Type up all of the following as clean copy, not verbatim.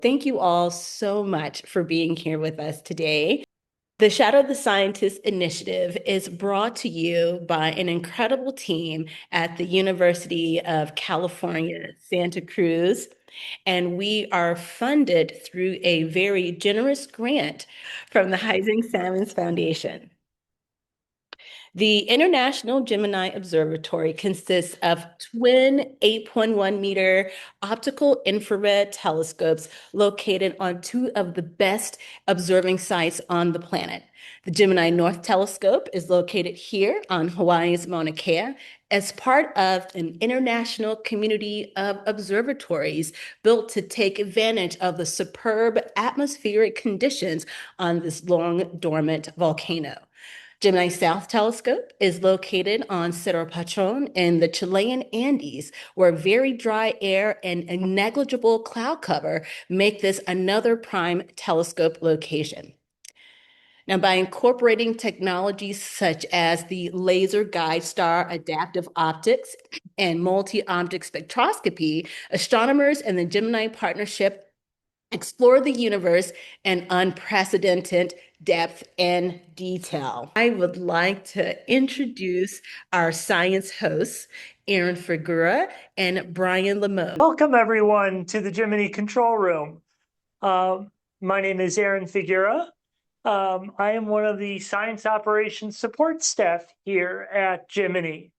Thank you all so much for being here with us today. The Shadow the Scientist initiative is brought to you by an incredible team at the University of California, Santa Cruz, and we are funded through a very generous grant from the Heising Salmons Foundation. The International Gemini Observatory consists of twin 8.1-meter optical infrared telescopes located on two of the best observing sites on the planet. The Gemini North telescope is located here on Hawaii's Maunakea as part of an international community of observatories built to take advantage of the superb atmospheric conditions on this long dormant volcano. Gemini South Telescope is located on Cerro Patron in the Chilean Andes, where very dry air and a negligible cloud cover make this another prime telescope location. Now, by incorporating technologies such as the laser guide star adaptive optics and multi-object spectroscopy, astronomers and the Gemini Partnership explore the universe in unprecedented depth and detail. I would like to introduce our science hosts, Aaron Figura and Brian Lemo. Welcome, everyone, to the Gemini control room. My name is Aaron Figura. I am one of the science operations support staff here at Gemini.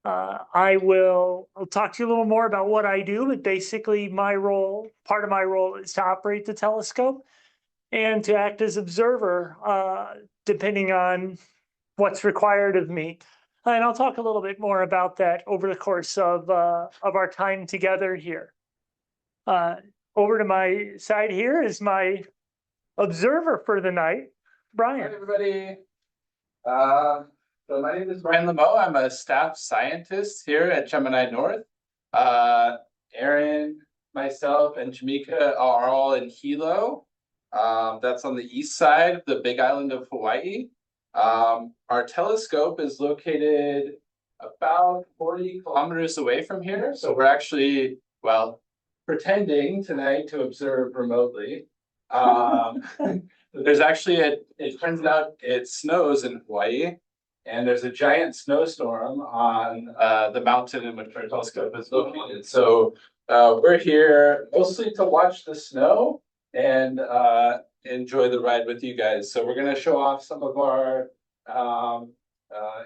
I'll talk to you a little more about what I do, but basically part of my role is to operate the telescope and to act as observer, depending on what's required of me. And I'll talk a little bit more about that over the course of our time together here. Over to my side here is my observer for the night, Brian. Hi, everybody. So my name is Brian Lemo. I'm a staff scientist here at Gemini North. Aaron, myself, and Jamika are all in Hilo. That's on the east side of the big island of Hawaii. Our telescope is located about 40 kilometers away from here. So we're actually, pretending tonight to observe remotely. There's actually, it turns out it snows in Hawaii. And there's a giant snowstorm on the mountain in which our telescope is located. So we're here mostly to watch the snow and enjoy the ride with you guys. So we're going to show off some of our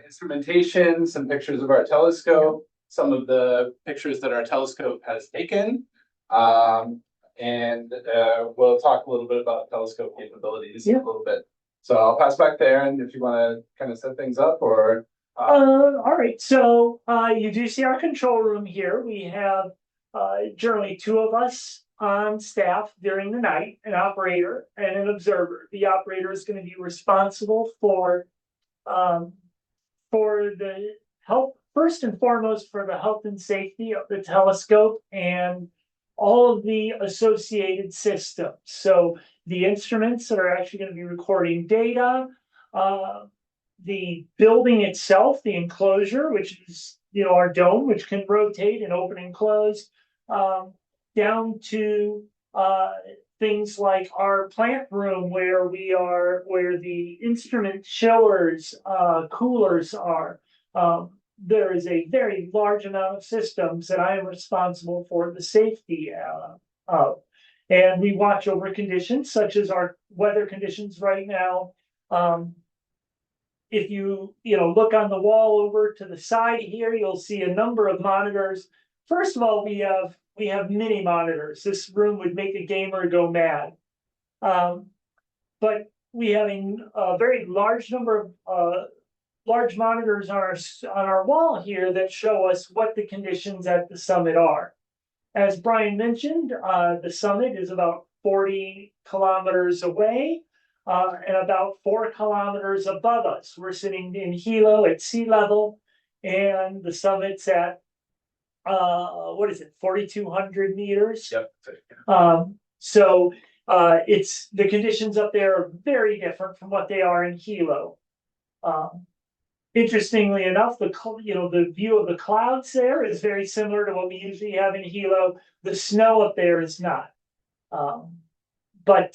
instrumentation, some pictures of our telescope, some of the pictures that our telescope has taken. And we'll talk a little bit about telescope capabilities a little bit. So I'll pass back to Aaron if you want to kind of set things up or. All right. So you do see our control room here. We have generally two of us on staff during the night, an operator and an observer. The operator is going to be responsible for the health, first and foremost, for the health and safety of the telescope and all of the associated systems. So the instruments that are actually going to be recording data, the building itself, the enclosure, which is our dome, which can rotate and open and close, down to things like our plant room where the instrument chillers, coolers are. There is a very large amount of systems that I am responsible for the safety of. And we watch over conditions such as our weather conditions right now. If you look on the wall over to the side here, you'll see a number of monitors. First of all, we have mini monitors. This room would make a gamer go mad. But we have a very large number of large monitors on our wall here that show us what the conditions at the summit are. As Brian mentioned, the summit is about 40 kilometers away and about 4 kilometers above us. We're sitting in Hilo at sea level, and the summit's at 4,200 meters? Yep. So it's the conditions up there are very different from what they are in Hilo. Interestingly enough, the view of the clouds there is very similar to what we usually have in Hilo. The snow up there is not. But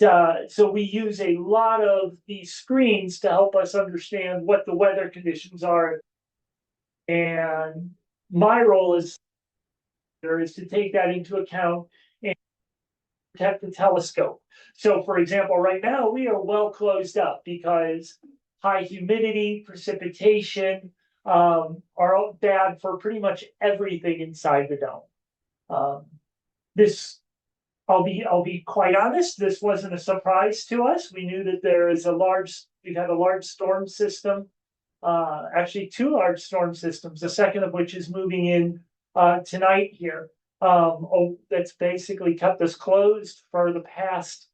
so we use a lot of these screens to help us understand what the weather conditions are. And my role is to take that into account and protect the telescope. So for example, right now we are well closed up because high humidity, precipitation are all bad for pretty much everything inside the dome. This I'll be quite honest, this wasn't a surprise to us. We knew that we've had a large storm system, actually two large storm systems, the second of which is moving in tonight here. That's basically kept us closed for the past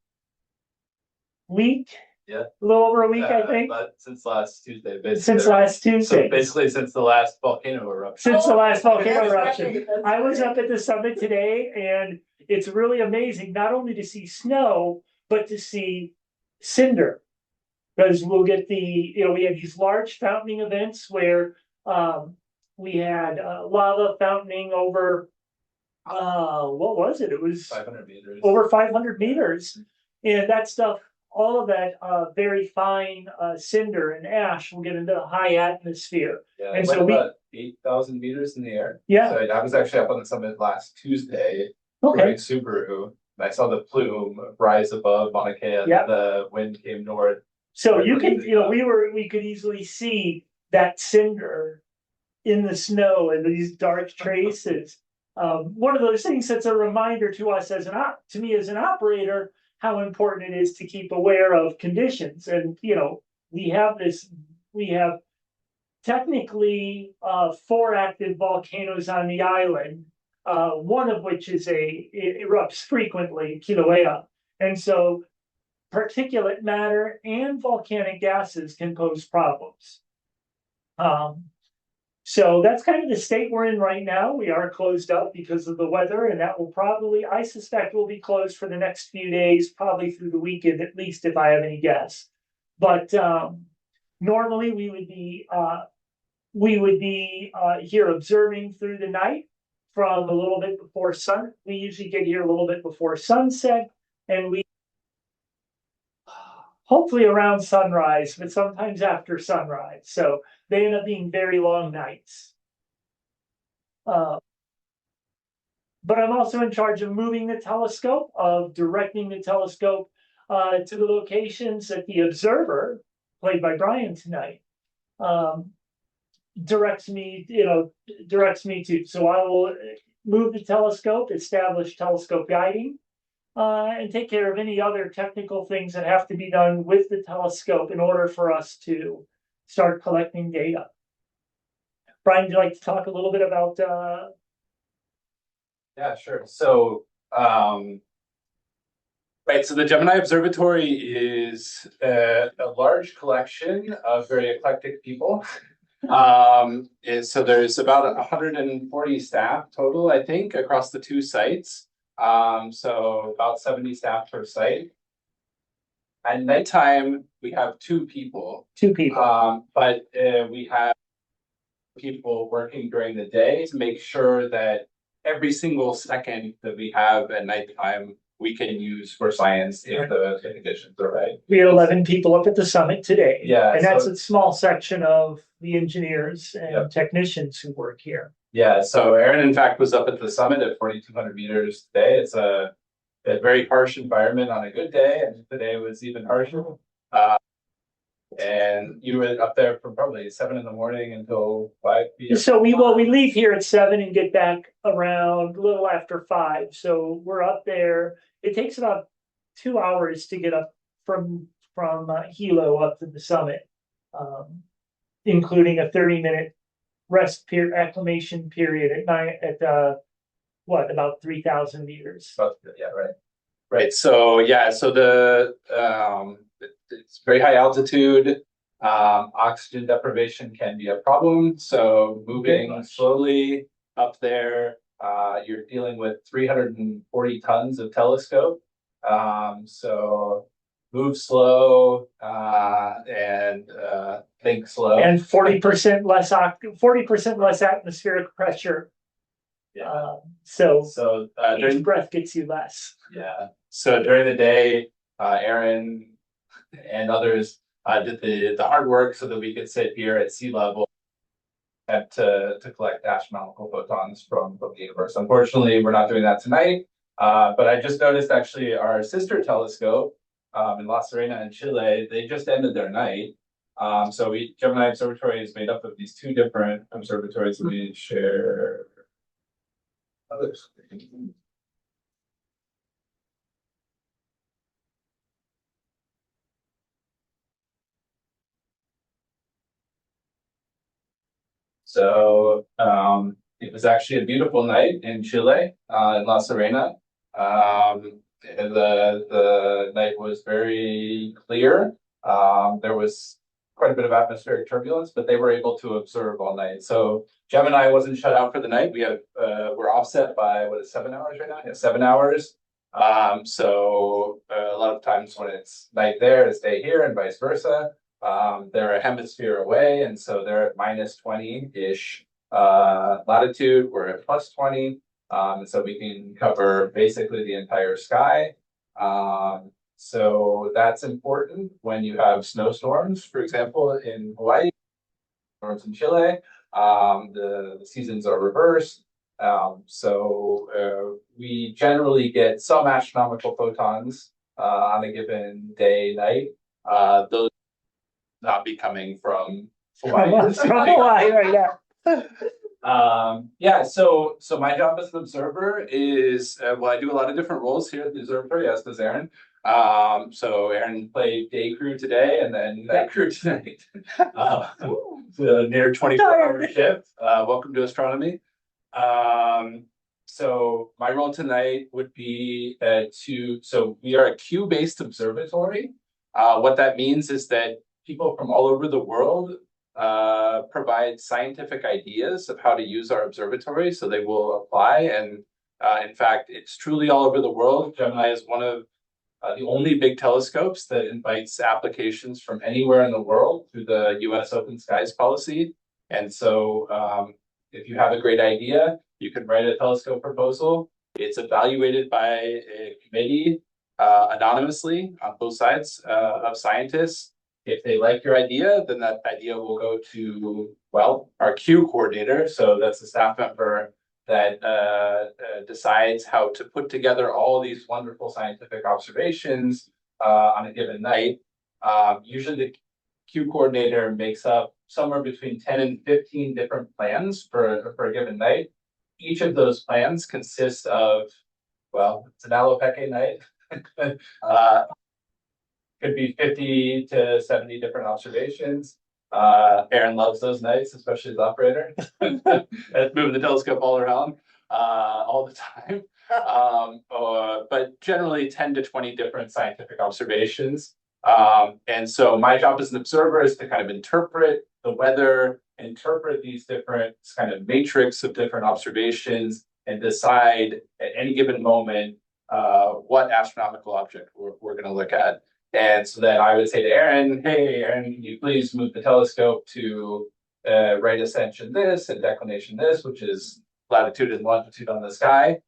week. Yeah. A little over a week, I think. But since last Tuesday, basically. Since last Tuesday. So basically since the last volcano eruption. Since the last volcano eruption. I was up at the summit today, and it's really amazing not only to see snow, but to see cinder. Because we'll get we have these large fountaining events where we had lava fountaining over what was it? It was 500 meters. over 500 meters. And that stuff, all of that very fine cinder and ash will get into the high atmosphere. Yeah, and it so went about 8,000 meters in the air. Yeah. So I was actually up on the summit last Tuesday. Okay. Wearing Subaru. And I saw the plume rise above Maunakea. Yeah. The wind came north. So you can, we could easily see that cinder in the snow and these dark traces. One of those things that's a reminder to us as to me as an operator, how important it is to keep aware of conditions. And, we have technically 4 active volcanoes on the island, one of which it erupts frequently, Kilauea. And so particulate matter and volcanic gases can pose problems. So that's kind of the state we're in right now. We are closed up because of the weather, and that will probably, I suspect, will be closed for the next few days, probably through the weekend at least, if I have any guess. But normally we would be here observing through the night from a little bit before sun. We usually get here a little bit before sunset, and we hopefully around sunrise, but sometimes after sunrise. So they end up being very long nights. But I'm also in charge of moving the telescope, of directing the telescope to the locations that the observer, played by Brian tonight, directs me to. So I will move the telescope, establish telescope guiding, and take care of any other technical things that have to be done with the telescope in order for us to start collecting data. Brian, would you like to talk a little bit about Yeah, sure. So right, so the Gemini Observatory is a large collection of very eclectic people. So there's about 140 staff total, I think, across the 2 sites. So about 70 staff per site. At nighttime, we have 2 people. 2 people? But we have people working during the day to make sure that every single second that we have at nighttime, we can use for science if the conditions are right. We had 11 people up at the summit today. Yeah. And that's a small section of the engineers and Yep. technicians who work here. Yeah, so Aaron, in fact, was up at the summit at 4,200 meters today. It's a very harsh environment on a good day, and today was even harsher. And you were up there from probably 7 in the morning until 5 p.m. So we leave here at 7 and get back around a little after 5. So we're up there. It takes about 2 hours to get up from Hilo up to the summit, including a 30-minute rest period, acclimation period at night at about 3,000 meters. Yeah, right. So it's very high altitude. Oxygen deprivation can be a problem. So moving slowly up there, you're dealing with 340 tons of telescope. So move slow and think slow. And 40% less atmospheric pressure. Yeah. So each breath gets you less. Yeah. So during the day, Aaron and others did the hard work so that we could sit here at sea level to collect astronomical photons from the universe. Unfortunately, we're not doing that tonight. But I just noticed actually our sister telescope in La Serena in Chile, they just ended their night. So Gemini Observatory is made up of these two different observatories. Let me share other screen. So it was actually a beautiful night in Chile, in La Serena. The night was very clear. There was quite a bit of atmospheric turbulence, but they were able to observe all night. So Gemini wasn't shut out for the night. We're offset by what is 7 hours right now? Yeah, 7 hours. So a lot of times when it's night there, it's day here, and vice versa. They're a hemisphere away, and so they're at minus 20-ish latitude. We're at plus 20. And so we can cover basically the entire sky. So that's important when you have snowstorms, for example, in Hawaii, storms in Chile. The seasons are reversed. So we generally get some astronomical photons on a given day, night. Those not be coming from Hawaii. From Hawaii, right? Yeah. So my job as an observer is well, I do a lot of different roles here at the observatory, as does Aaron. So Aaron played day crew today and then night crew tonight. So near 24-hour shift. Welcome to astronomy. So my role tonight would be so we are a Q-based observatory. What that means is that people from all over the world provide scientific ideas of how to use our observatory, so they will apply. And in fact, it's truly all over the world. Gemini is one of the only big telescopes that invites applications from anywhere in the world through the U.S. Open Skies policy. And so if you have a great idea, you can write a telescope proposal. It's evaluated by a committee anonymously on both sides of scientists. If they like your idea, then that idea will go to, well, our Q coordinator. So that's the staff member that decides how to put together all these wonderful scientific observations on a given night. Usually the Q coordinator makes up somewhere between 10 and 15 different plans for a given night. Each of those plans consists of, well, it's an alopeke night. Could be 50 to 70 different observations. Aaron loves those nights, especially as operator. Moving the telescope all around all the time. But generally 10 to 20 different scientific observations. And so my job as an observer is to kind of interpret the weather, interpret these different kind of matrix of different observations, and decide at any given moment what astronomical object we're going to look at. And so then I would say to Aaron, hey, Aaron, can you please move the telescope to right ascension this and declination this, which is latitude and longitude on the sky,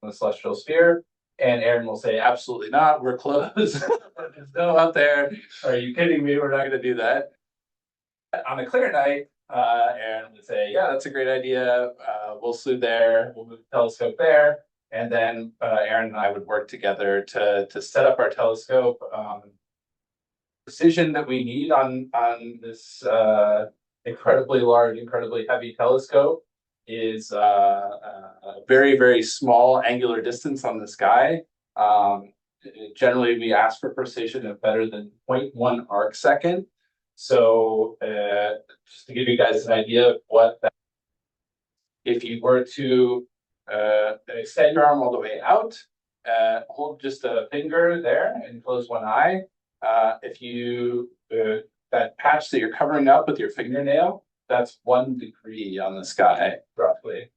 on the celestial sphere. And Aaron will say, absolutely not, we're close. There's no out there. Are you kidding me? We're not going to do that. On a clear night, Aaron would say, yeah, that's a great idea. We'll slew there, we'll move the telescope there. And then Aaron and I would work together to set up our telescope. Precision that we need on this incredibly large, incredibly heavy telescope is a very, very small angular distance on the sky. Generally, we ask for precision of better than 0.1 arc second. So just to give you guys an idea of what that, if you were to extend your arm all the way out, hold just a finger there and close one eye. If you, that patch that you're covering up with your fingernail, that's 1 degree on the sky, roughly.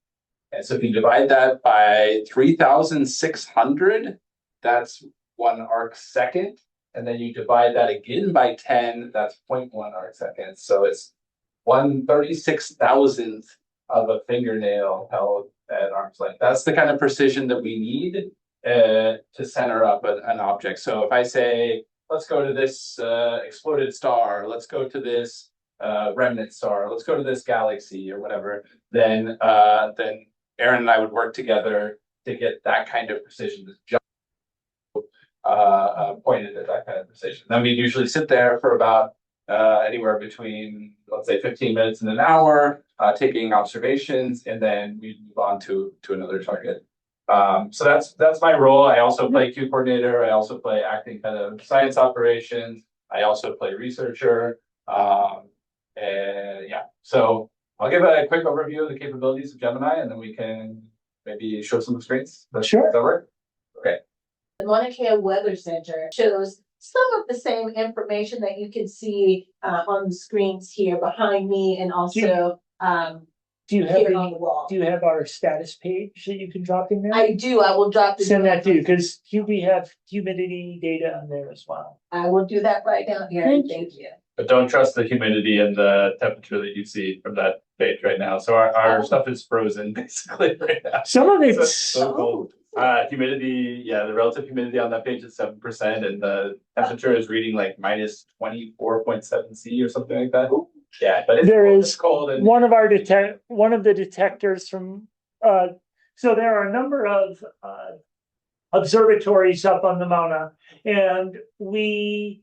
And so if you divide that by 3,600, that's 1 arc second. And then you divide that again by 10, that's 0.1 arc second. So it's 1/36,000th of a fingernail held at arm's length. That's the kind of precision that we need to center up an object. So if I say, let's go to this exploded star, let's go to this remnant star, let's go to this galaxy or whatever, then Aaron and I would work together to get that kind of precision, pointed at that kind of precision. Then we'd usually sit there for about anywhere between, let's say, 15 minutes and an hour, taking observations, and then we'd move on to another target. So that's my role. I also play Q coordinator. I also play acting head of science operations. I also play researcher. And yeah, so I'll give a quick overview of the capabilities of Gemini, and then we can maybe show some screens. Sure. Does that work? Okay. The Maunakea Weather Center shows some of the same information that you can see on the screens here behind me, and also Do you have here on the wall. do you have our status page that you can drop in there? I do. I will drop the. Send that to you, because we have humidity data on there as well. I will do that right down here. Thank you. But don't trust the humidity and the temperature that you see from that page right now. So our stuff is frozen basically right now. Some of it's So cold. Humidity, yeah, the relative humidity on that page is 7%, and the temperature is reading like minus 24.7 C or something like that. Yeah, but it's cold and one of the detectors from so there are a number of observatories up on the Mauna, and we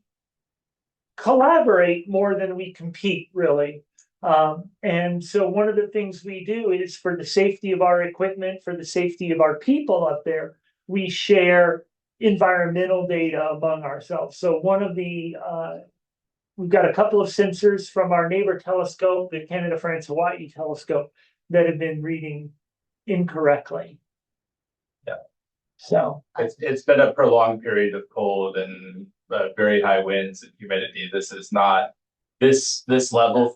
collaborate more than we compete, really. And so one of the things we do is, for the safety of our equipment, for the safety of our people up there, we share environmental data among ourselves. So one of the we've got a couple of sensors from our neighbor telescope, the Canada, France, Hawaii telescope, that have been reading incorrectly. Yeah. So it's been a prolonged period of cold and very high winds and humidity. This is not this level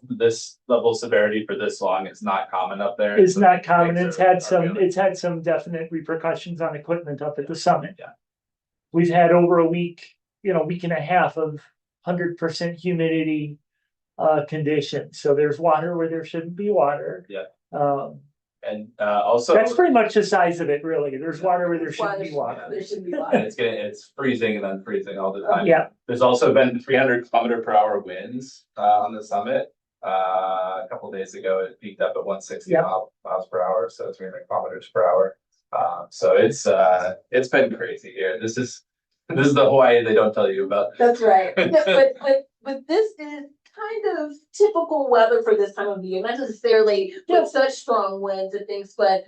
severity for this long is not common up there. it's not common. Things It's had some definite repercussions on equipment up at the summit. Yeah. We've had over a week and a half of 100% humidity conditions. So there's water where there shouldn't be water. Yeah. And also that's pretty much the size of it, really. There's water where there shouldn't be water. There should be and water. it's freezing and unfreezing all the time. Yeah. There's also been 300-kilometer-per-hour winds on the summit. A couple of days ago, it peaked up at 160 miles per hour, so 300 kilometers per hour. So it's been crazy here. This is the Hawaii they don't tell you about. That's right. But this is kind of typical weather for this time of the year, not necessarily with such strong winds and things, but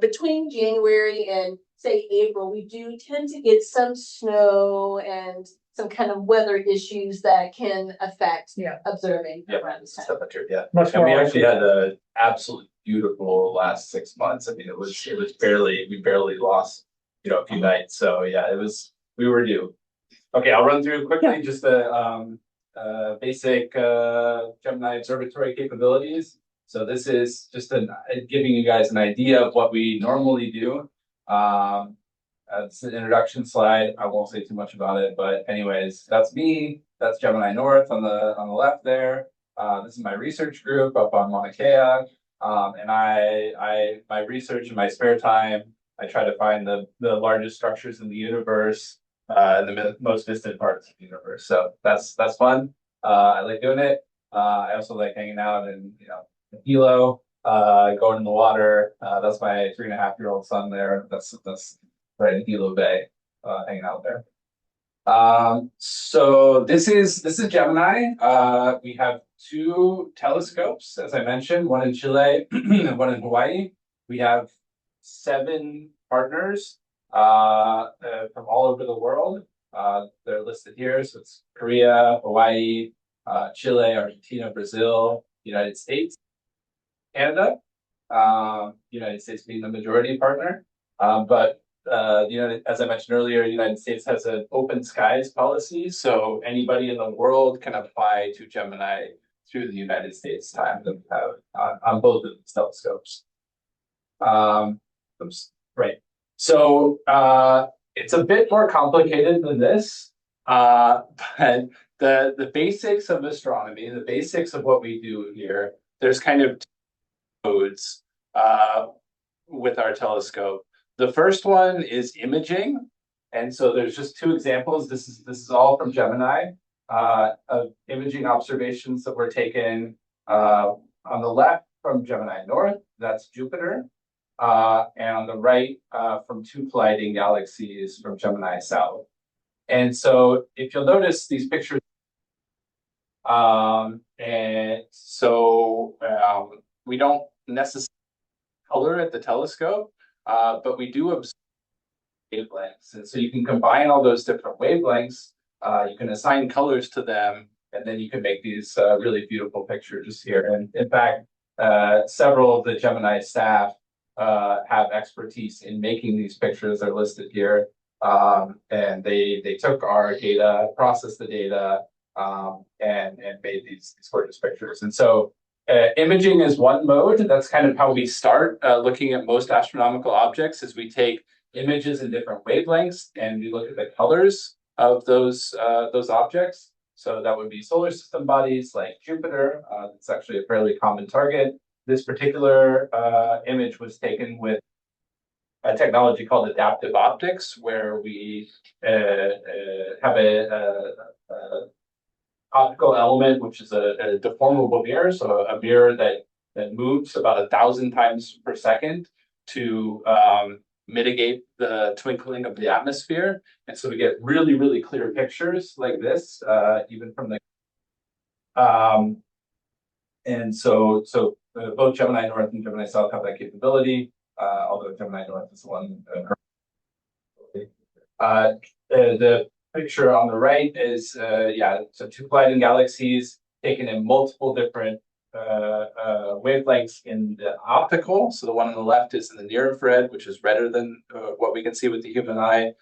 between January and say April, we do tend to get some snow and some kind of weather issues that can affect observing around this time. Temperature, yeah. Much And more we actually often. had an absolutely beautiful last 6 months. I mean, we barely lost, a few nights. So yeah, we were due. Okay, I'll run through quickly just the basic Gemini Observatory capabilities. So this is just giving you guys an idea of what we normally do. It's an introduction slide. I won't say too much about it, but anyways, that's me. That's Gemini North on the left there. This is my research group up on Maunakea. And my research in my spare time, I try to find the largest structures in the universe, in the most distant parts of the universe. So that's fun. I like doing it. I also like hanging out in Hilo, going in the water. That's my 3.5-year-old son there. That's right in Hilo Bay, hanging out there. So this is Gemini. We have 2 telescopes, as I mentioned, one in Chile and one in Hawaii. We have 7 partners from all over the world. They're listed here. So it's Korea, Hawaii, Chile, Argentina, Brazil, United States, Canada. United States being the majority partner. But as I mentioned earlier, the United States has an open skies policy. So anybody in the world can apply to Gemini through the United States time that we have on both of these telescopes. Right. So it's a bit more complicated than this, but the basics of astronomy, the basics of what we do here, there's kind of 2 modes with our telescope. The first one is imaging. And so there's just two examples. This is all from Gemini, of imaging observations that were taken on the left from Gemini North, that's Jupiter, and on the right from two colliding galaxies from Gemini South. And so if you'll notice these pictures, and so we don't necessarily color at the telescope, but we do observe wavelengths. And so you can combine all those different wavelengths, you can assign colors to them, and then you can make these really beautiful pictures here. And in fact, several of the Gemini staff have expertise in making these pictures. They're listed here. And they took our data, processed the data, and made these gorgeous pictures. And so imaging is one mode. That's kind of how we start looking at most astronomical objects, is we take images in different wavelengths and we look at the colors of those objects. So that would be solar system bodies like Jupiter. It's actually a fairly common target. This particular image was taken with a technology called adaptive optics, where we have a optical element, which is a deformable mirror, so a mirror that moves about 1,000 times per second to mitigate the twinkling of the atmosphere. And so we get really, really clear pictures like this, even from the and so both Gemini North and Gemini South have that capability, although Gemini North is the one. The picture on the right is so two colliding galaxies taken in multiple different wavelengths in the optical. So the one on the left is in the near infrared, which is redder than what we can see with the human eye.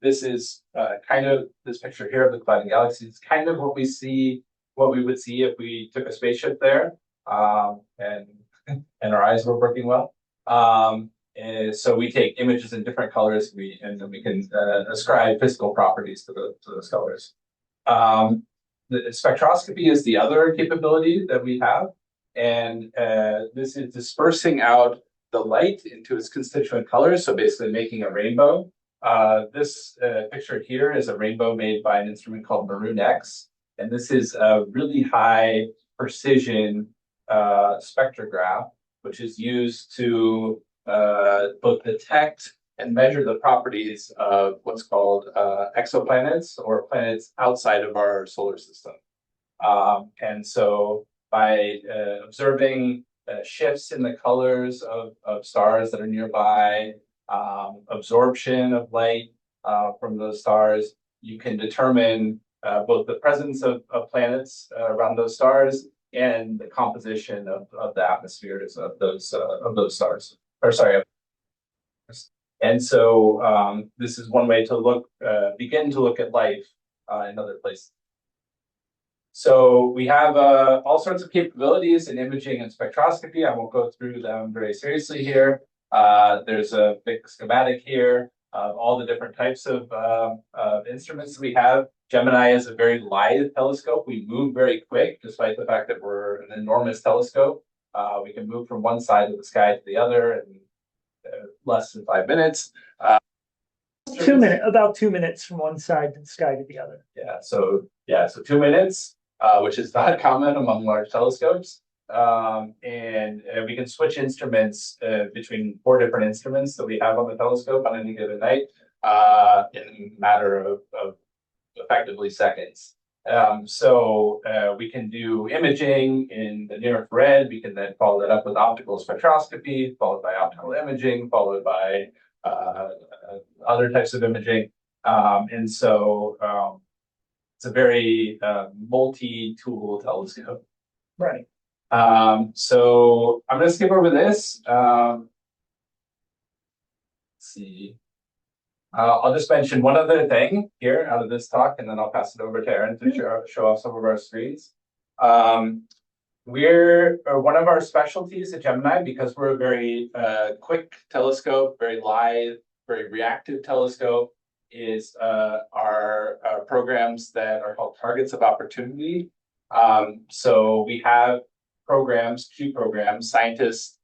This is this picture here of the colliding galaxies, kind of what we would see if we took a spaceship there, and our eyes were working well. So we take images in different colors, and then we can ascribe physical properties to those colors. The spectroscopy is the other capability that we have, and this is dispersing out the light into its constituent colors, so basically making a rainbow. This picture here is a rainbow made by an instrument called Maroon X, and this is a really high precision spectrograph, which is used to both detect and measure the properties of what's called exoplanets, or planets outside of our solar system. And so by observing shifts in the colors of stars that are nearby, absorption of light from those stars, you can determine both the presence of planets around those stars and the composition of the atmospheres of those stars. Or sorry. And so this is one way to begin to look at life in other places. So we have all sorts of capabilities in imaging and spectroscopy. I won't go through them very seriously here. There's a big schematic here of all the different types of instruments we have. Gemini is a very lithe telescope. We move very quick, despite the fact that we're an enormous telescope. We can move from one side of the sky to the other in less than 5 minutes. About 2 minutes from one side of the sky to the other. So 2 minutes, which is not common among large telescopes. And we can switch instruments between 4 different instruments that we have on the telescope on any given night in a matter of effectively seconds. So we can do imaging in the near infrared. We can then follow that up with optical spectroscopy, followed by optical imaging, followed by other types of imaging. And so it's a very multi-tool telescope. Right. So I'm going to skip over this. Let's see. I'll just mention one other thing here out of this talk, and then I'll pass it over to Aaron to show off some of our screens. We're one of our specialties at Gemini, because we're a very quick telescope, very lithe, very reactive telescope, is our programs that are called targets of opportunity. So we have programs, Q programs, scientists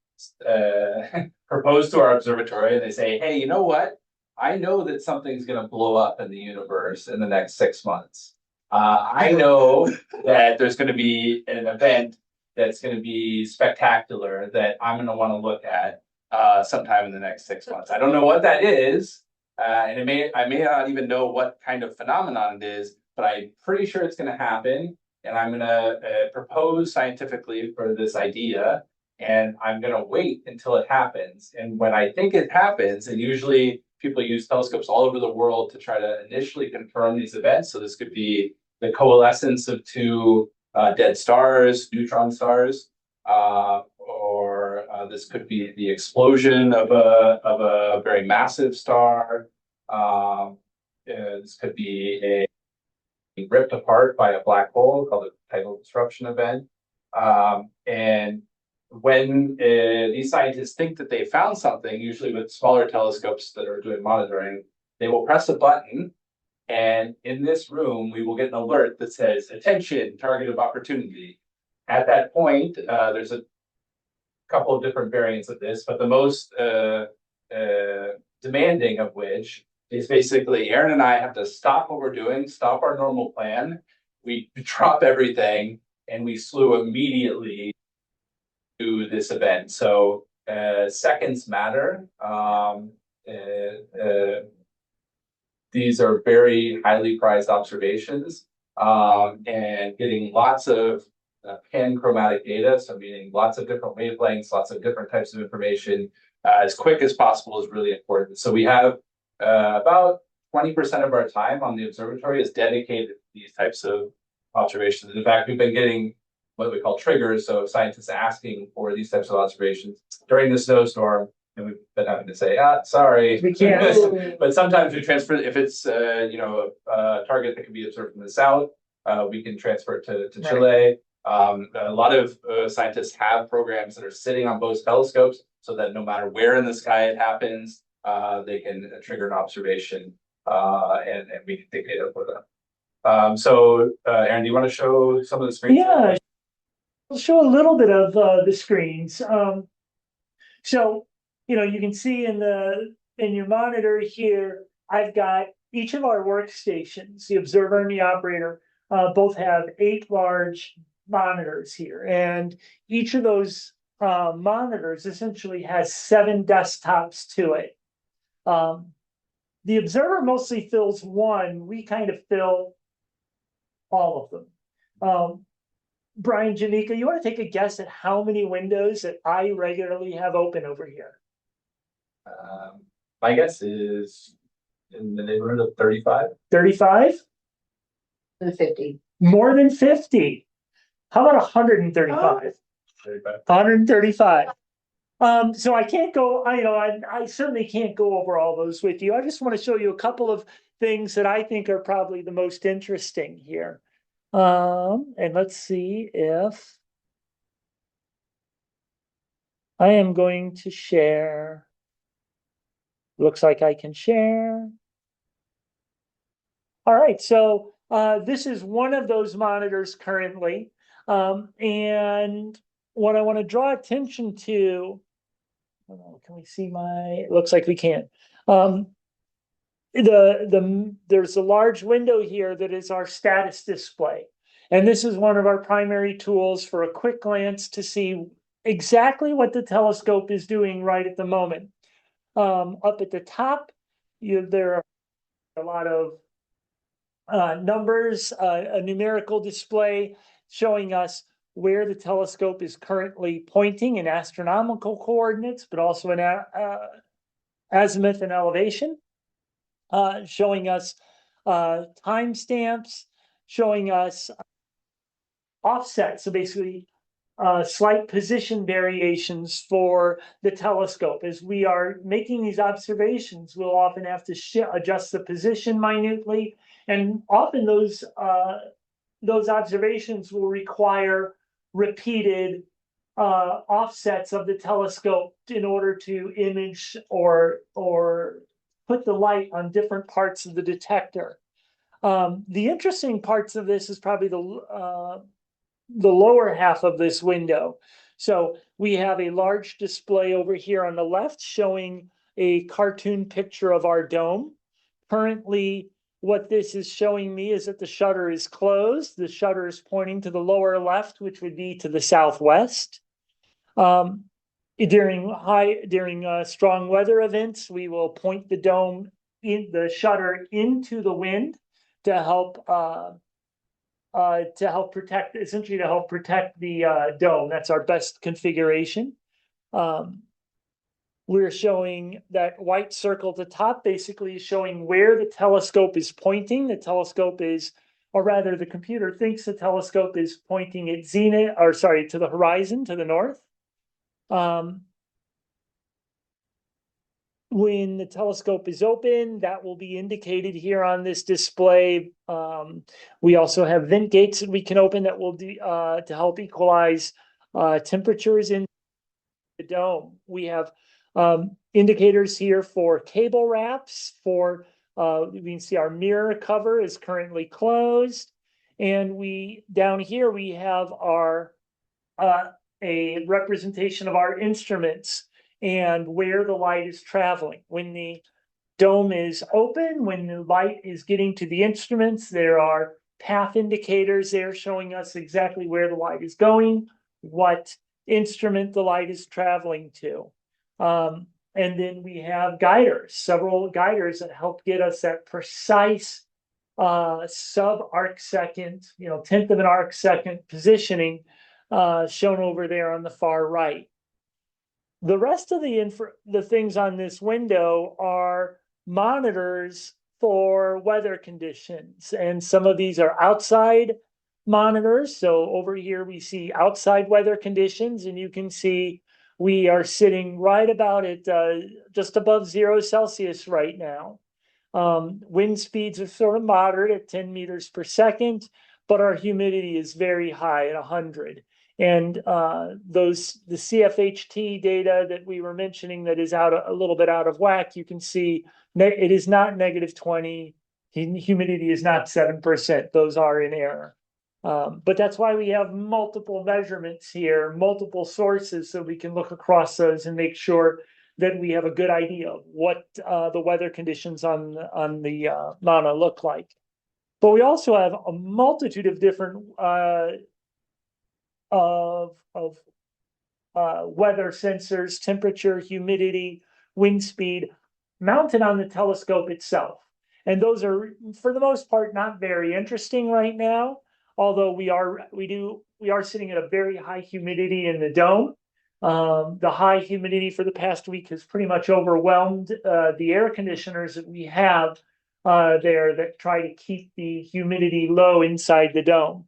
propose to our observatory and they say, hey, you know what? I know that something's going to blow up in the universe in the next 6 months. I know that there's going to be an event that's going to be spectacular that I'm going to want to look at sometime in the next 6 months. I don't know what that is, and I may not even know what kind of phenomenon it is, but I'm pretty sure it's going to happen, and I'm going to propose scientifically for this idea, and I'm going to wait until it happens. And when I think it happens, and usually people use telescopes all over the world to try to initially confirm these events. So this could be the coalescence of two dead stars, neutron stars, or this could be the explosion of a very massive star. This could be a ripped apart by a black hole called a tidal disruption event. And when these scientists think that they found something, usually with smaller telescopes that are doing monitoring, they will press a button, and in this room, we will get an alert that says, attention, target of opportunity. At that point, there's a couple of different variants of this, but the most demanding of which is basically Aaron and I have to stop what we're doing, stop our normal plan, we drop everything, and we slew immediately to this event. So seconds matter. These are very highly prized observations, and getting lots of panchromatic data, so meaning lots of different wavelengths, lots of different types of information as quick as possible is really important. So we have about 20% of our time on the observatory is dedicated to these types of observations. In fact, we've been getting what we call triggers, so scientists asking for these types of observations during the snowstorm, and we've been having to say, sorry, We can't. But sometimes we transfer, if it's a target that can be observed from the south, we can transfer it to Chile. A lot of scientists have programs that are sitting on both telescopes so that no matter where in the sky it happens, they can trigger an observation, and we can take data for them. So Aaron, do you want to show some of the screens? Yeah. I'll show a little bit of the screens. So, you can see in your monitor here, I've got each of our workstations, the observer and the operator, both have 8 large monitors here. And each of those monitors essentially has 7 desktops to it. The observer mostly fills one. We kind of fill all of them. Brian, Jamika, you want to take a guess at how many windows that I regularly have open over here? My guess is in the neighborhood of 35. 35? 50. More than 50. How about 135? 35. 135. So I can't go, I certainly can't go over all those with you. I just want to show you a couple of things that I think are probably the most interesting here. And let's see if I am going to share. Looks like I can share. All right, so this is one of those monitors currently. And what I want to draw attention to, can we see it looks like we can't. There's a large window here that is our status display. And this is one of our primary tools for a quick glance to see exactly what the telescope is doing right at the moment. Up at the top, there are a lot of numbers, a numerical display showing us where the telescope is currently pointing in astronomical coordinates, but also in azimuth and elevation. Showing us timestamps, showing us offsets, so basically slight position variations for the telescope. As we are making these observations, we'll often have to adjust the position minutely, and often those observations will require repeated offsets of the telescope in order to image or put the light on different parts of the detector. The interesting parts of this is probably the lower half of this window. So we have a large display over here on the left showing a cartoon picture of our dome. Currently, what this is showing me is that the shutter is closed. The shutter is pointing to the lower left, which would be to the southwest. During strong weather events, we will point the dome in the shutter into the wind to help protect, essentially to help protect the dome. That's our best configuration. We're showing that white circle at the top, basically showing where the telescope is pointing. The telescope is, or rather the computer thinks the telescope is pointing at zenith, or sorry, to the horizon, to the north. When the telescope is open, that will be indicated here on this display. We also have vent gates that we can open that will do to help equalize temperatures in the dome. We have indicators here for cable wraps. For we can see our mirror cover is currently closed, and down here we have our a representation of our instruments and where the light is traveling. When the dome is open, when the light is getting to the instruments, there are path indicators there showing us exactly where the light is going, what instrument the light is traveling to. And then we have guiders, several guiders that help get us that precise sub-arc second, tenth of an arc second positioning shown over there on the far right. The rest of the things on this window are monitors for weather conditions, and some of these are outside monitors. So over here we see outside weather conditions, and you can see we are sitting right about at just above 0 Celsius right now. Wind speeds are sort of moderate at 10 meters per second, but our humidity is very high at 100. And the CFHT data that we were mentioning that is a little bit out of whack, you can see it is not -20. Humidity is not 7%. Those are in error. But that's why we have multiple measurements here, multiple sources, so we can look across those and make sure that we have a good idea of what the weather conditions on the Mauna look like. But we also have a multitude of different weather sensors, temperature, humidity, wind speed, mounted on the telescope itself. And those are, for the most part, not very interesting right now, although we are sitting at a very high humidity in the dome. The high humidity for the past week has pretty much overwhelmed the air conditioners that we have there that try to keep the humidity low inside the dome.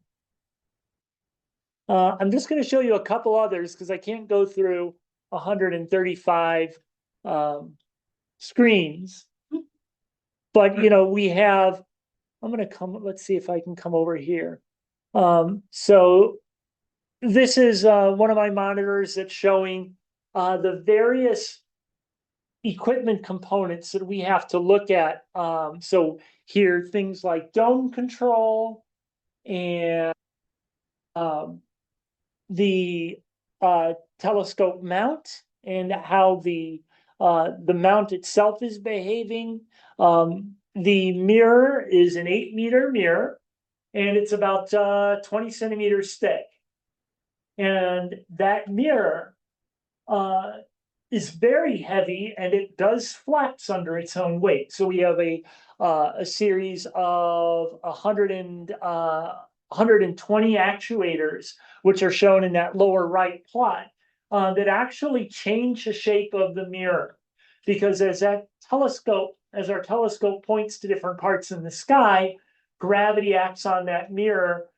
I'm just going to show you a couple others because I can't go through 135 screens. But, we have, let's see if I can come over here. So this is one of my monitors that's showing the various equipment components that we have to look at. So here, things like dome control and the telescope mount and how the mount itself is behaving. The mirror is an 8-meter mirror, and it's about 20 centimeters thick. And that mirror is very heavy, and it does flex under its own weight. So we have a series of 120 actuators, which are shown in that lower right plot, that actually change the shape of the mirror. Because as our telescope points to different parts in the sky, gravity acts on that mirror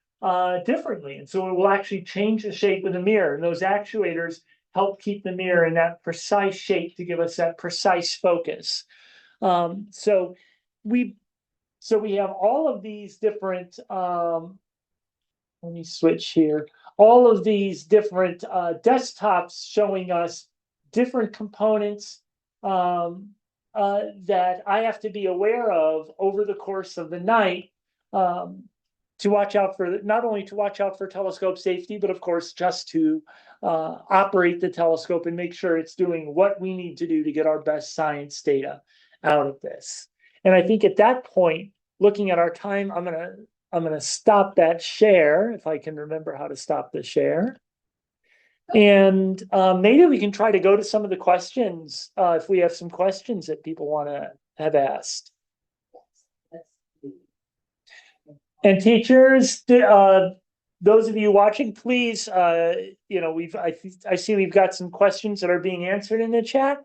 differently. And so it will actually change the shape of the mirror. And those actuators help keep the mirror in that precise shape to give us that precise focus. So we have all of these different, let me switch here. All of these different desktops showing us different components that I have to be aware of over the course of the night to watch out for, not only to watch out for telescope safety, but of course, just to operate the telescope and make sure it's doing what we need to do to get our best science data out of this. And I think at that point, looking at our time, I'm gonna stop that share, if I can remember how to stop the share. And maybe we can try to go to some of the questions, if we have some questions that people want to have asked. And teachers, those of you watching, please, you know, I see we've got some questions that are being answered in the chat.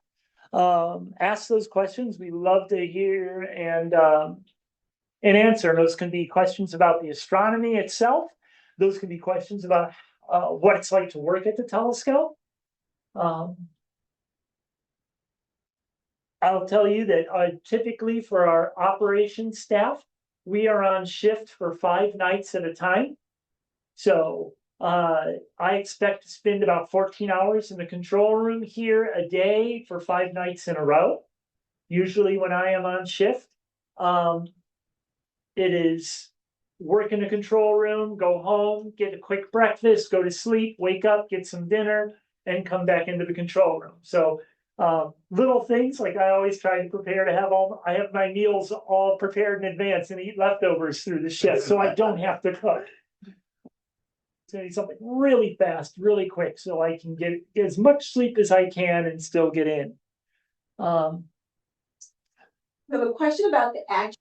Ask those questions. We love to hear and answer. Those can be questions about the astronomy itself. Those can be questions about what it's like to work at the telescope. I'll tell you that typically for our operations staff, we are on shift for 5 nights at a time. So I expect to spend about 14 hours in the control room here a day for 5 nights in a row. Usually when I am on shift, it is work in the control room, go home, get a quick breakfast, go to sleep, wake up, get some dinner, and come back into the control room. So little things like I always try to prepare to have I have my meals all prepared in advance and eat leftovers through the shift, so I don't have to cook. So I need something really fast, really quick, so I can get as much sleep as I can and still get in. I have a question about the action.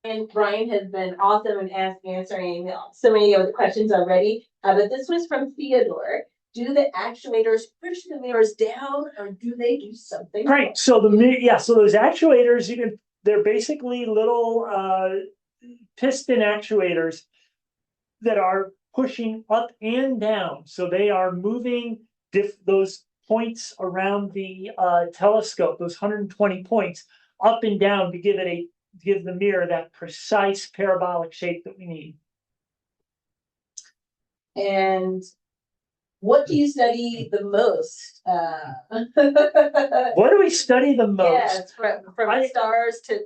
And Brian has been awesome in answering so many of the questions already. But this was from Theodore. Do the actuators push the mirrors down, or do they do something? Right. So so those actuators, they're basically little piston actuators that are pushing up and down. So they are moving those points around the telescope, those 120 points, up and down to give the mirror that precise parabolic shape that we need. And what do you study the most? What do we study the most? Yes, from stars to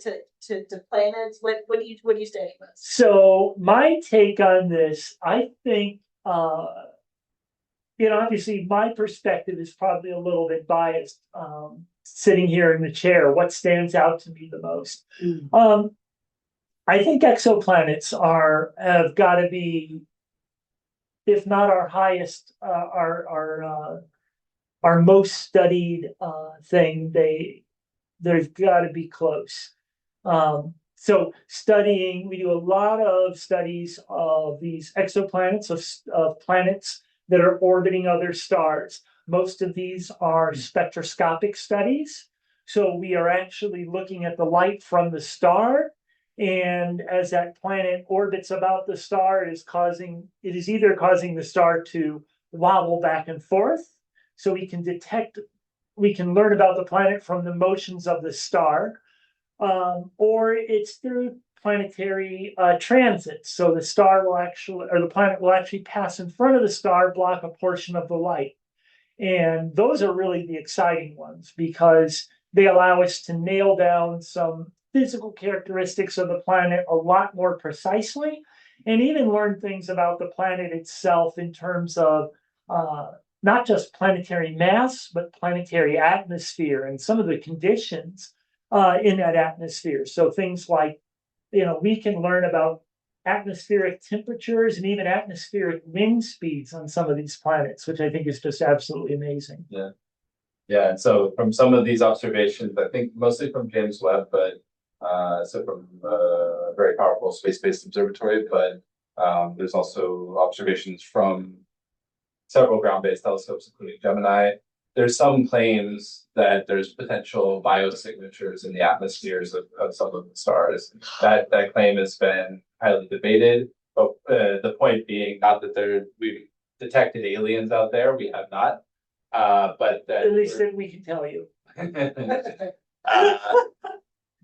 planets. What do you study most? So my take on this, I think, obviously my perspective is probably a little bit biased. Sitting here in the chair, what stands out to me the most? I think exoplanets have got to be, if not our highest, our most studied thing. There's got to be close. So we do a lot of studies of these exoplanets, of planets that are orbiting other stars. Most of these are spectroscopic studies. So we are actually looking at the light from the star. And as that planet orbits about the star, it is either causing the star to wobble back and forth. So we can learn about the planet from the motions of the star. Or it's through planetary transits. So the planet will actually pass in front of the star, block a portion of the light. And those are really the exciting ones because they allow us to nail down some physical characteristics of the planet a lot more precisely, and even learn things about the planet itself in terms of not just planetary mass, but planetary atmosphere and some of the conditions in that atmosphere. So things like, we can learn about atmospheric temperatures and even atmospheric wind speeds on some of these planets, which I think is just absolutely amazing. Yeah. Yeah. And so from some of these observations, I think mostly from James Webb, but so from a very powerful space-based observatory, but there's also observations from several ground-based telescopes, including Gemini. There's some claims that there's potential biosignatures in the atmospheres of some of the stars. That claim has been highly debated, but the point being not that we've detected aliens out there, we have not, but that at least that we can tell you.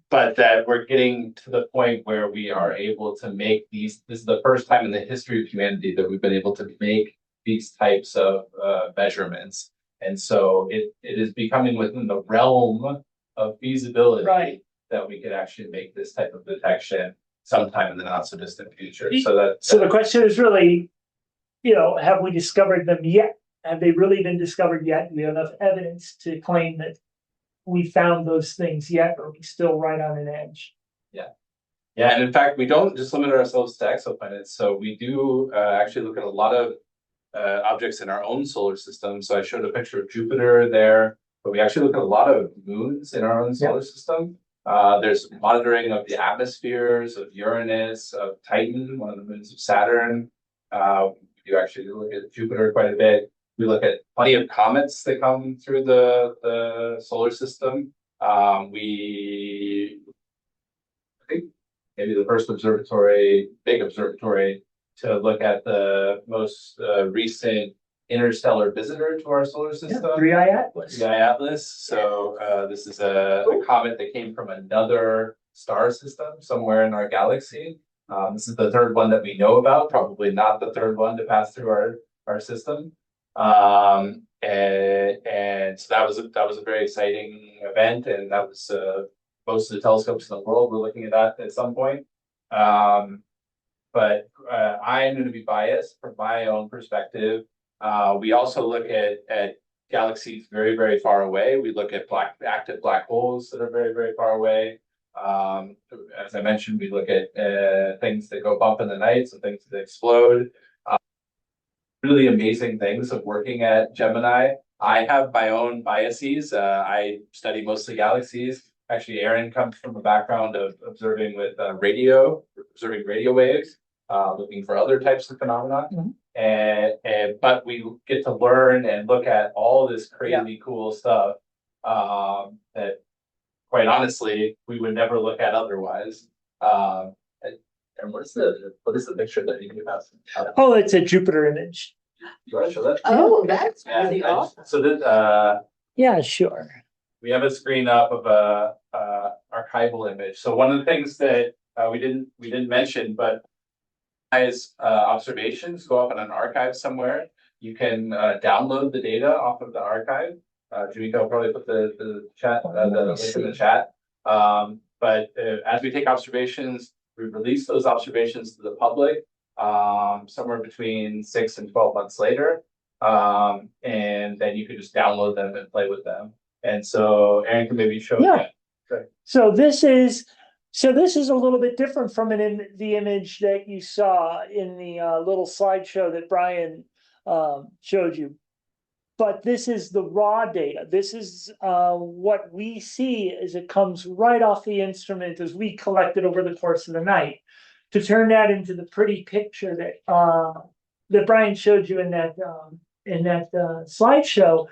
But that we're getting to the point where we are able to make these. This is the first time in the history of humanity that we've been able to make these types of measurements. And so it is becoming within the realm of feasibility, right, that we could actually make this type of detection. sometime in the not so distant future. So the question is really, have we discovered them yet? Have they really been discovered yet? Do we have enough evidence to claim that we found those things yet, or are we still right on an edge? Yeah, and in fact, we don't just limit ourselves to exoplanets. So we do actually look at a lot of objects in our own solar system. So I showed a picture of Jupiter there, but we actually look at a lot of moons in our own solar system. There's monitoring of the atmospheres of Uranus, of Titan, one of the moons of Saturn. We do actually look at Jupiter quite a bit. We look at plenty of comets that come through the solar system. I think maybe the first big observatory to look at the most recent interstellar visitor to our solar system. 3I Atlas. 3I Atlas. So this is a comet that came from another star system somewhere in our galaxy. This is the third one that we know about, probably not the third one to pass through our system. And so that was a very exciting event, and that was most of the telescopes in the world were looking at that at some point. But I am going to be biased from my own perspective. We also look at galaxies very, very far away. We look at active black holes that are very, very far away. As I mentioned, we look at things that go bump in the night, so things that explode. Really amazing things of working at Gemini. I have my own biases. I study mostly galaxies. Actually, Aaron comes from a background of observing radio waves, looking for other types of phenomena. Mm-hmm. But we get to learn and look at all this crazy cool stuff that, quite honestly, we would never look at otherwise. And what is the picture that you give us? Oh, it's a Jupiter image. You want to show that? Oh, that's really awesome. So this, yeah, sure. We have a screen up of a archival image. So one of the things that we didn't mention, but as observations go up in an archive somewhere, you can download the data off of the archive. Jamika will probably put the link in the chat. But as we take observations, we release those observations to the public somewhere between 6 and 12 months later. And then you can just download them and play with them. And so Aaron can maybe show that. Okay. So this is a little bit different from the image that you saw in the little slideshow that Brian showed you. But this is the raw data. This is what we see as it comes right off the instrument as we collect it over the course of the night. To turn that into the pretty picture that Brian showed you in that slideshow,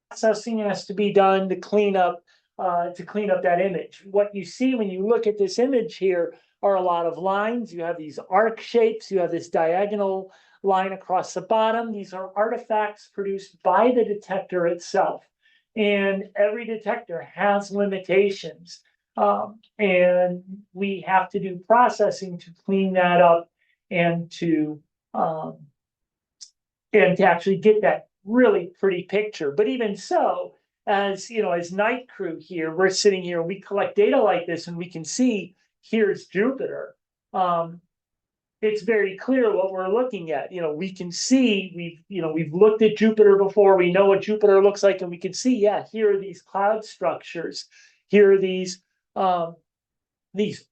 processing has to be done to clean up that image. What you see when you look at this image here are a lot of lines. You have these arc shapes. You have this diagonal line across the bottom. These are artifacts produced by the detector itself. And every detector has limitations. And we have to do processing to clean that up and to actually get that really pretty picture. But even so, as night crew here, we're sitting here and we collect data like this and we can see here's Jupiter. It's very clear what we're looking at. We can see we've looked at Jupiter before. We know what Jupiter looks like, and we can see, here are these cloud structures. Here are these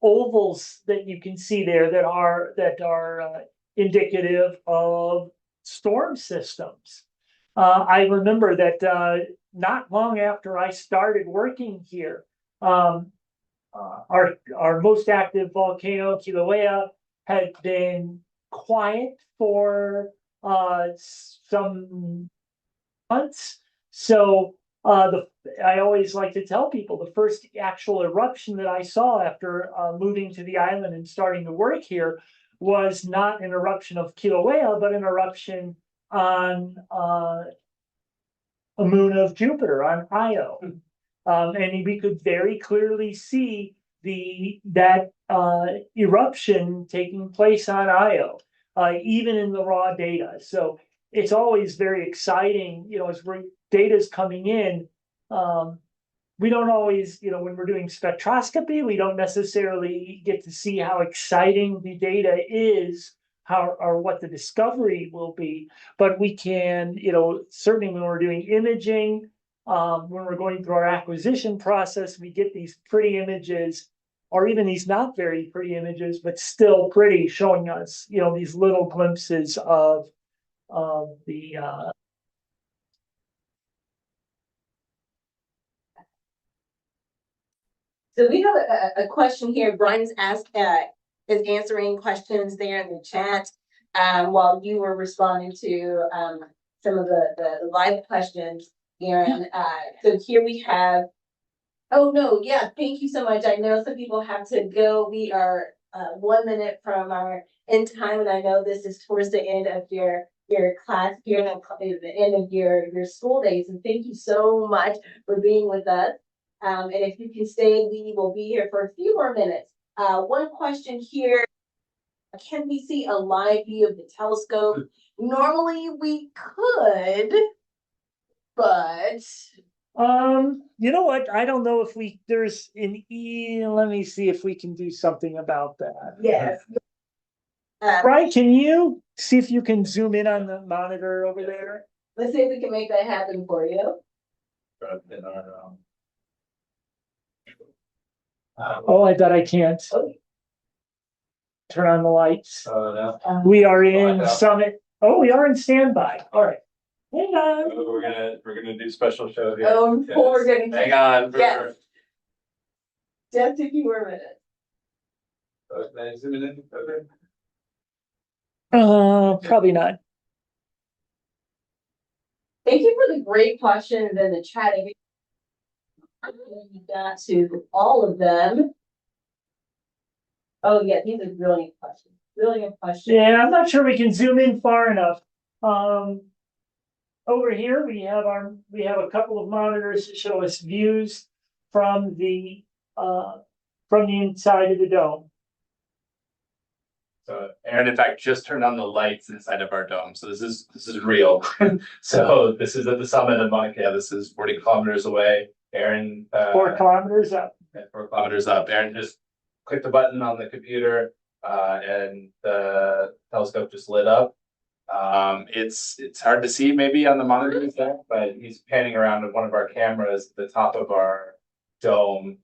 ovals that you can see there that are indicative of storm systems. I remember that not long after I started working here, our most active volcano, Kilauea, had been quiet for some months. So I always like to tell people the first actual eruption that I saw after moving to the island and starting to work here was not an eruption of Kilauea, but an eruption on a moon of Jupiter, on Io. And we could very clearly see that eruption taking place on Io, even in the raw data. So it's always very exciting, as data is coming in. we don't always, when we're doing spectroscopy, we don't necessarily get to see how exciting the data is, how or what the discovery will be. But we can, certainly when we're doing imaging, when we're going through our acquisition process, we get these pretty images, or even these not very pretty images, but still pretty, showing us, these little glimpses of the So we have a question here. Brian's is answering questions there in the chat while you were responding to some of the live questions, Aaron. So here we have. Oh no, yeah, thank you so much. I know some people have to go. We are 1 minute from our end time, and I know this is towards the end of your class here, at the end of your school days. And thank you so much for being with us. And if you can stay, we will be here for a few more minutes. One question here. Can we see a live view of the telescope? Normally we could, but you know what? I don't know if there's an let me see if we can do something about that. yes. Brian, can you see if you can zoom in on the monitor over there? Let's see if we can make that happen for you. Oh, I bet I can't. Turn on the lights. No. We are in Summit. Oh, we are in standby. All right. Hang on. We're gonna do special show here. Oh, Yes. we're gonna Hang on. Yes. Just a few more minutes. Can I zoom in? Okay. Probably not. Thank you for the great questions in the chat. You got to all of them. Oh yeah, these are brilliant questions. Brilliant questions. Yeah, I'm not sure we can zoom in far enough. Over here we have a couple of monitors that show us views from the inside of the dome. So Aaron, in fact, just turned on the lights inside of our dome. So this is real. So this is at the summit of Maunakea. This is 40 kilometers away. Aaron 4 kilometers up. 4 kilometers up. Aaron just clicked the button on the computer and the telescope just lit up. It's hard to see maybe on the monitors there, but he's panning around with one of our cameras at the top of our dome,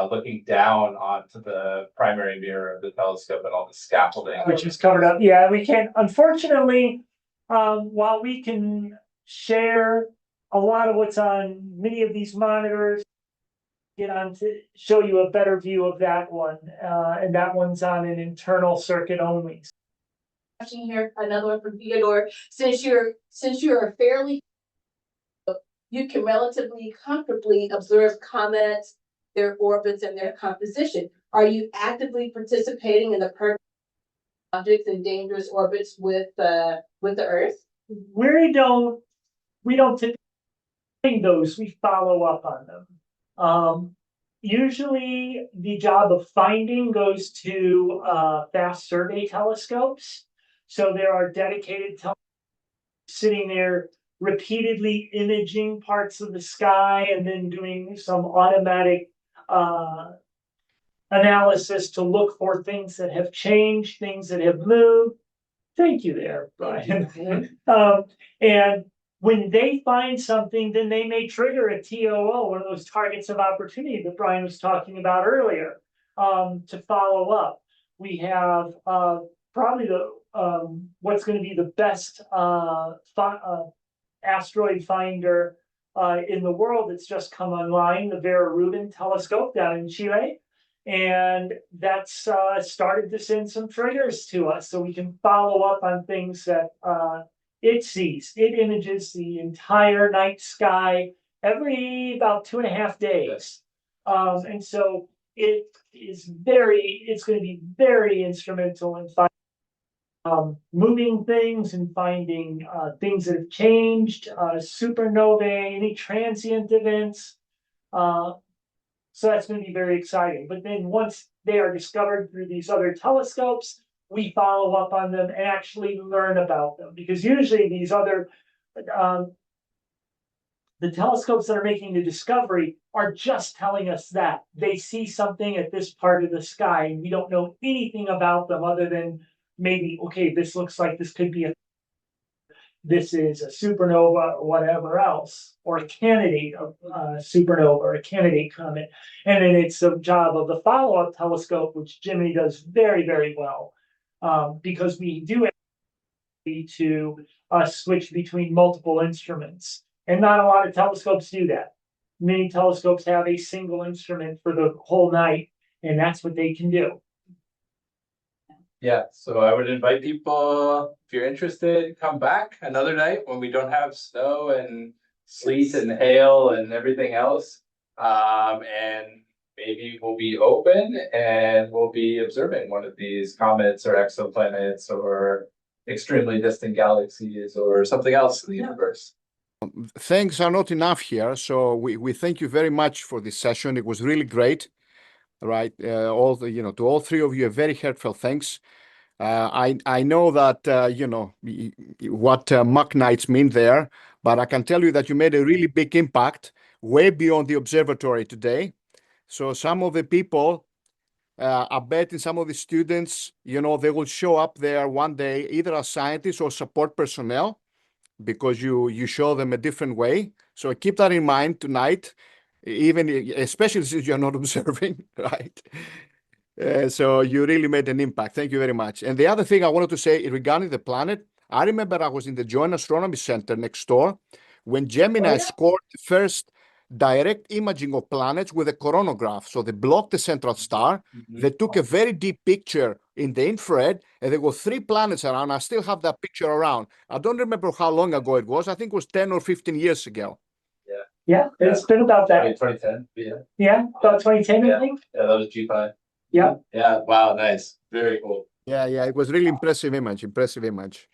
looking down onto the primary mirror of the telescope and all the scaffolding. Which is covered up. Yeah, we can't, unfortunately, while we can share a lot of what's on many of these monitors, get on to show you a better view of that one. And that one's on an internal circuit only. Question here, another one from Theodore. Since you're fairly, you can relatively comfortably observe comets, their orbits, and their composition. Are you actively participating in the perfect objects and dangerous orbits with the Earth? We don't typically those. We follow up on them. Usually, the job of finding goes to fast survey telescopes. So there are dedicated telescopes sitting there repeatedly imaging parts of the sky and then doing some automatic analysis to look for things that have changed, things that have moved. Thank you there, Brian. And when they find something, then they may trigger a TOO, one of those targets of opportunity that Brian was talking about earlier, to follow up. We have probably what's going to be the best asteroid finder in the world that's just come online, the Vera Rubin telescope down in Chile. And that's started to send some triggers to us so we can follow up on things that it sees. It images the entire night sky every about 2.5 days. And so it's going to be very instrumental in finding moving things and finding things that have changed, supernovae, any transient events. So that's going to be very exciting. But then once they are discovered through these other telescopes, we follow up on them and actually learn about them. Because usually these other the telescopes that are making the discovery are just telling us that they see something at this part of the sky and we don't know anything about them other than maybe, okay, this looks like this could be this is a supernova or whatever else, or a candidate of supernova or a candidate comet. And then it's the job of the follow-up telescope, which Gemini does very, very well, because we do have to switch between multiple instruments. And not a lot of telescopes do that. Many telescopes have a single instrument for the whole night, and that's what they can do. Yeah, so I would invite people, if you're interested, come back another night when we don't have snow and sleet and hail and everything else. And maybe we'll be open and we'll be observing one of these comets or exoplanets or extremely distant galaxies or something else in the universe. Thanks are not enough here, so we thank you very much for this session. It was really great, right? All the, to all three of you, a very heartfelt thanks. I know that what Mach nights mean there, but I can tell you that you made a really big impact way beyond the observatory today. So some of the people, I bet in some of the students, they will show up there one day either as scientists or support personnel, because you show them a different way. So keep that in mind tonight, especially since you're not observing, right? So you really made an impact. Thank you very much. And the other thing I wanted to say regarding the planet, I remember I was in the Joint Astronomy Center next door when Gemini scored the first direct imaging of planets with a coronagraph. So they blocked the central star. They took a very deep picture in the infrared, and there were 3 planets around. I still have that picture around. I don't remember how long ago it was. I think it was 10 or 15 years ago. Yeah, it's been about that. 2010, yeah. Yeah, about 2010, I think. Yeah, that was G5. Yeah. Yeah, wow, nice. Very cool. Yeah, it was really impressive image.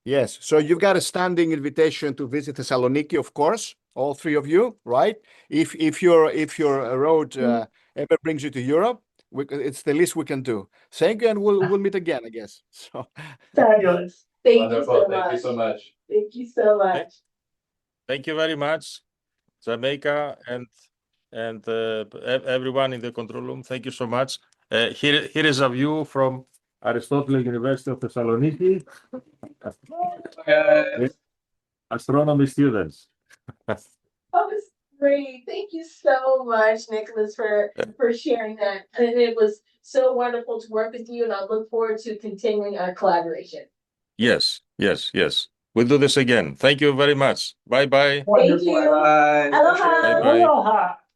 Yes, so you've got a standing invitation to visit Thessaloniki, of course, all 3 of you, right? If your road ever brings you to Europe, it's the least we can do. Thank you, and we'll meet again, I guess. So Fabulous. Thank you so Thank you much. so much. Thank you so much. Thank you very much, Jamaica and everyone in the control room. Thank you so much. Here is a view from Aristotle University of Thessaloniki. Astronomy students. Oh, it's great. Thank you so much, Nicholas, for sharing that. And it was so wonderful to work with you, and I look forward to continuing our collaboration. Yes. We'll do this again. Thank you very much. Bye-bye. Thank you. Bye. Aloha. Bye-bye. Aloha.